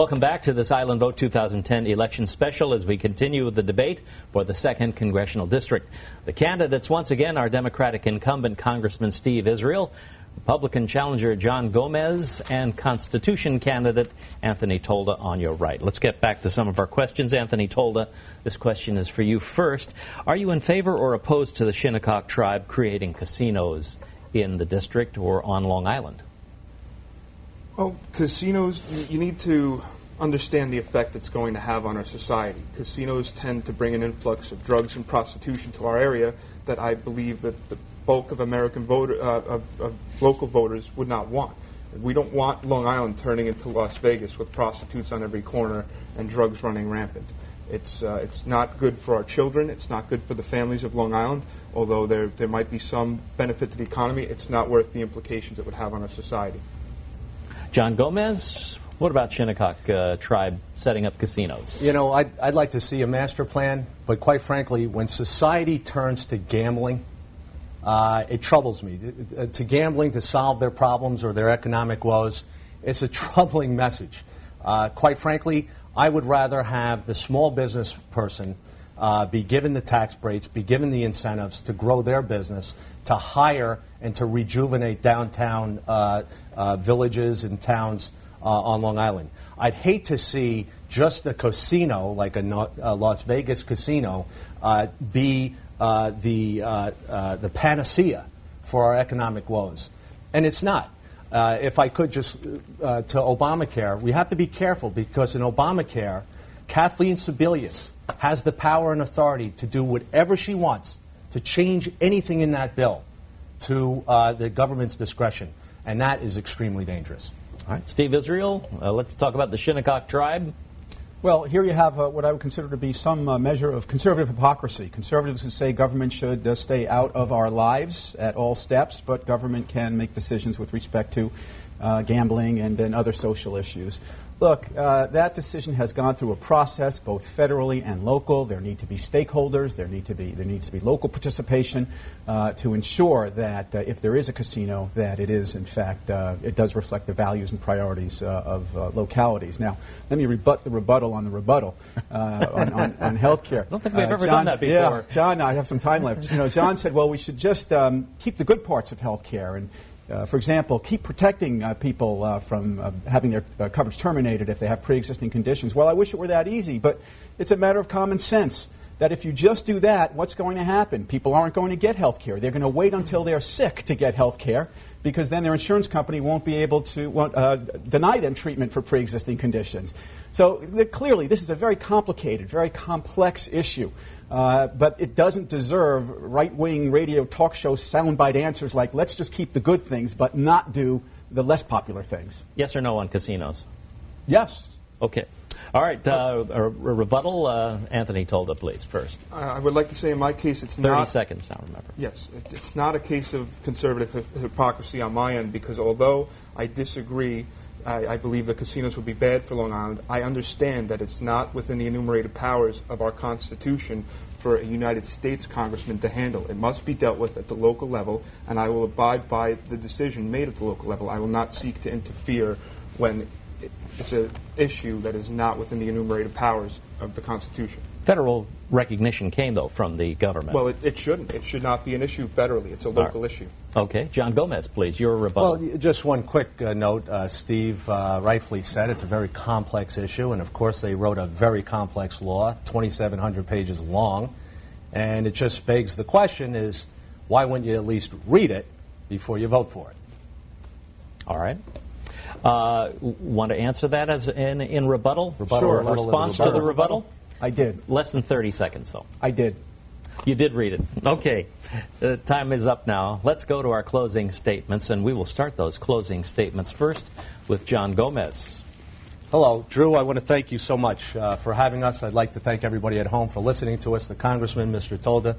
Welcome back to this Island Vote 2010 election special as we continue with the debate for the 2nd Congressional District. The candidates once again are Democratic incumbent Congressman Steve Israel, Republican challenger John Gomez, and Constitution candidate Anthony Tolda on your right. Let's get back to some of our questions. Anthony Tolda, this question is for you first. Are you in favor or opposed to the Shinnecock tribe creating casinos in the district or on Long Island? Well, casinos, you need to understand the effect it's going to have on our society. Casinos tend to bring an influx of drugs and prostitution to our area that I believe that the bulk of American local voters would not want. We don't want Long Island turning into Las Vegas with prostitutes on every corner and drugs running rampant. It's not good for our children. It's not good for the families of Long Island. Although there might be some benefit to the economy, it's not worth the implications it would have on our society. John Gomez, what about Shinnecock tribe setting up casinos? You know, I'd like to see a master plan, but quite frankly, when society turns to gambling, it troubles me. To gambling to solve their problems or their economic woes, it's a troubling message. Quite frankly, I would rather have the small business person be given the tax breaks, be given the incentives to grow their business, to hire and to rejuvenate downtown villages and towns on Long Island. I'd hate to see just a casino, like a Las Vegas casino, be the panacea for our economic woes. And it's not. If I could just, to Obamacare, we have to be careful because in Obamacare, Kathleen Sebelius has the power and authority to do whatever she wants to change anything in that bill to the government's discretion, and that is extremely dangerous. All right, Steve Israel, let's talk about the Shinnecock tribe. Well, here you have what I would consider to be some measure of conservative hypocrisy. Conservatives who say government should stay out of our lives at all steps, but government can make decisions with respect to gambling and other social issues. Look, that decision has gone through a process, both federally and local. There need to be stakeholders. There needs to be local participation to ensure that if there is a casino, that it is, in fact, it does reflect the values and priorities of localities. Now, let me rebut the rebuttal on the rebuttal on health care. I don't think we've ever done that before. Yeah, John, I have some time left. You know, John said, well, we should just keep the good parts of health care and for example, keep protecting people from having their coverage terminated if they have pre-existing conditions. Well, I wish it were that easy, but it's a matter of common sense that if you just do that, what's going to happen? People aren't going to get health care. They're going to wait until they're sick to get health care because then their insurance company won't be able to deny them treatment for pre-existing conditions. So clearly, this is a very complicated, very complex issue. But it doesn't deserve right-wing radio talk show soundbite answers like, let's just keep the good things but not do the less popular things. Yes or no on casinos? Yes. Okay. All right. A rebuttal, Anthony Tolda, please, first. I would like to say in my case it's 30 not... 30 seconds now, remember. Yes. It's not a case of conservative hypocrisy on my end because although I disagree, I believe the casinos would be bad for Long Island, I understand that it's not within the enumerated powers of our Constitution for a United States congressman to handle. It must be dealt with at the local level, and I will abide by the decision made at the local level. I will not seek to interfere when it's an issue that is not within the enumerated powers of the Constitution. Federal recognition came, though, from the government. Well, it shouldn't. It should not be an issue federally. It's a local issue. Okay. John Gomez, please, your rebuttal. Well, just one quick note. Steve rightfully said it's a very complex issue, and of course they wrote a very complex law, 2,700 pages long, and it just begs the question is, why wouldn't you at least read it before you vote for it? All right. Want to answer that as in rebuttal? Sure. Response to the rebuttal? I did. Less than 30 seconds, though. I did. You did read it. Okay. Time is up now. Let's go to our closing statements, and we will start those closing statements first with John Gomez. Hello, Drew. I want to thank you so much for having us. I'd like to thank everybody at home for listening to us, the Congressman, Mr. Tolda.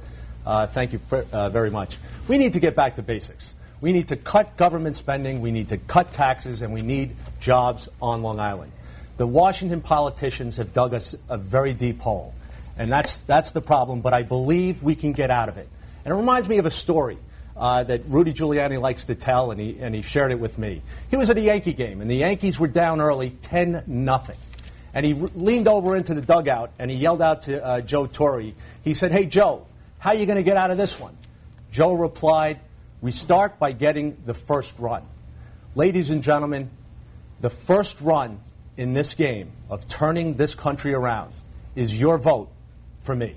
Thank you very much. We need to get back to basics. We need to cut government spending, we need to cut taxes, and we need jobs on Long Island. The Washington politicians have dug us a very deep hole, and that's the problem, but I believe we can get out of it. And it reminds me of a story that Rudy Giuliani likes to tell, and he shared it with me. He was at a Yankee game, and the Yankees were down early, 10-0. And he leaned over into the dugout and he yelled out to Joe Torre. He said, "Hey, Joe, how are you going to get out of this one?" Joe replied, "We start by getting the first run." Ladies and gentlemen, the first run in this game of turning this country around is your vote for me.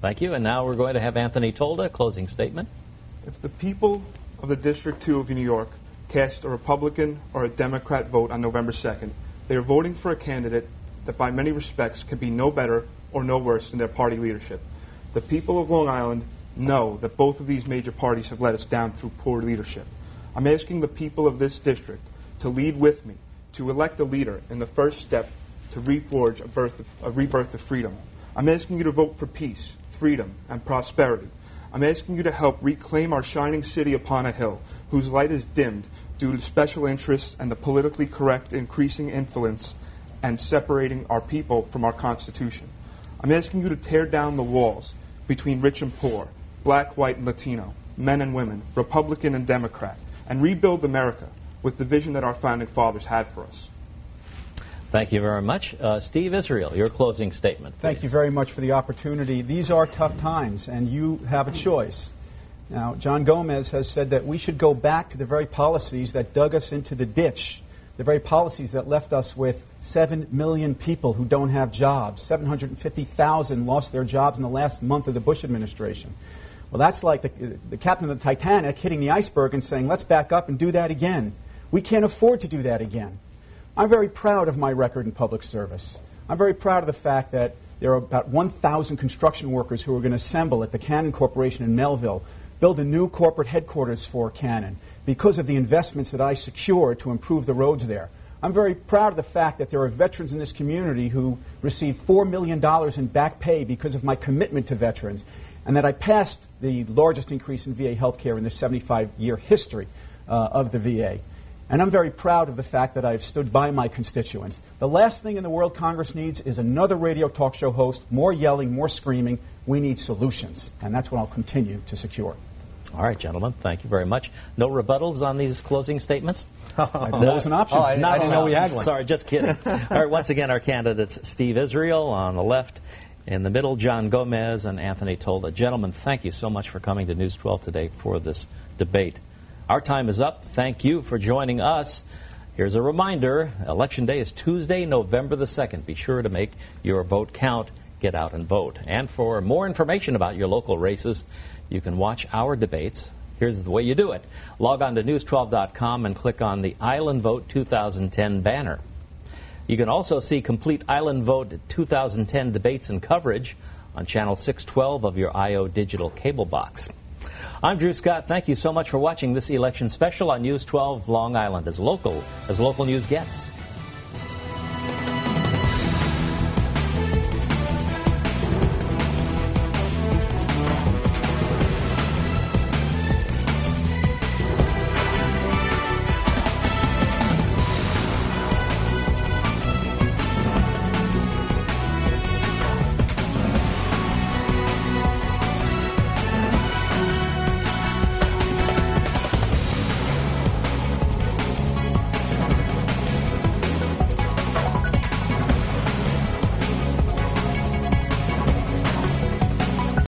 Thank you. And now we're going to have Anthony Tolda, closing statement. If the people of the District 2 of New York cast a Republican or a Democrat vote on November 2nd, they are voting for a candidate that by many respects could be no better or no worse than their party leadership. The people of Long Island know that both of these major parties have let us down through poor leadership. I'm asking the people of this district to lead with me, to elect a leader in the first step to reforge a rebirth of freedom. I'm asking you to vote for peace, freedom, and prosperity. I'm asking you to help reclaim our shining city upon a hill, whose light is dimmed due to special interests and the politically correct increasing influence and separating our people from our Constitution. I'm asking you to tear down the walls between rich and poor, black, white, and Latino, men and women, Republican and Democrat, and rebuild America with the vision that our founding fathers had for us. Thank you very much. Steve Israel, your closing statement, please. Thank you very much for the opportunity. These are tough times, and you have a choice. Now, John Gomez has said that we should go back to the very policies that dug us into the ditch, the very policies that left us with 7 million people who don't have jobs. 750,000 lost their jobs in the last month of the Bush administration. Well, that's like the captain of the Titanic hitting the iceberg and saying, let's back up and do that again. We can't afford to do that again. I'm very proud of my record in public service. I'm very proud of the fact that there are about 1,000 construction workers who are going to assemble at the Canon Corporation in Melville, build a new corporate headquarters for Canon because of the investments that I secured to improve the roads there. I'm very proud of the fact that there are veterans in this community who received $4 million in back pay because of my commitment to veterans, and that I passed the largest increase in VA health care in the 75-year history of the VA. And I'm very proud of the fact that I've stood by my constituents. The last thing in the world Congress needs is another radio talk show host, more yelling, more screaming. We need solutions, and that's what I'll continue to secure. All right, gentlemen, thank you very much. No rebuttals on these closing statements? That was an option. I didn't know we had one. Sorry, just kidding. All right, once again, our candidates, Steve Israel on the left, in the middle, John Gomez and Anthony Tolda. Gentlemen, thank you so much for coming to News 12 today for this debate. Our time is up. Thank you for joining us. Here's a reminder, Election Day is Tuesday, November the 2nd. Be sure to make your vote count. Get out and vote. And for more information about your local races, you can watch our debates. Here's the way you do it. Log on to news12.com and click on the Island Vote 2010 banner. You can also see complete Island Vote 2010 debates and coverage on Channel 612 of your IO digital cable box. I'm Drew Scott. Thank you so much for watching this election special on News 12 Long Island, as local news gets.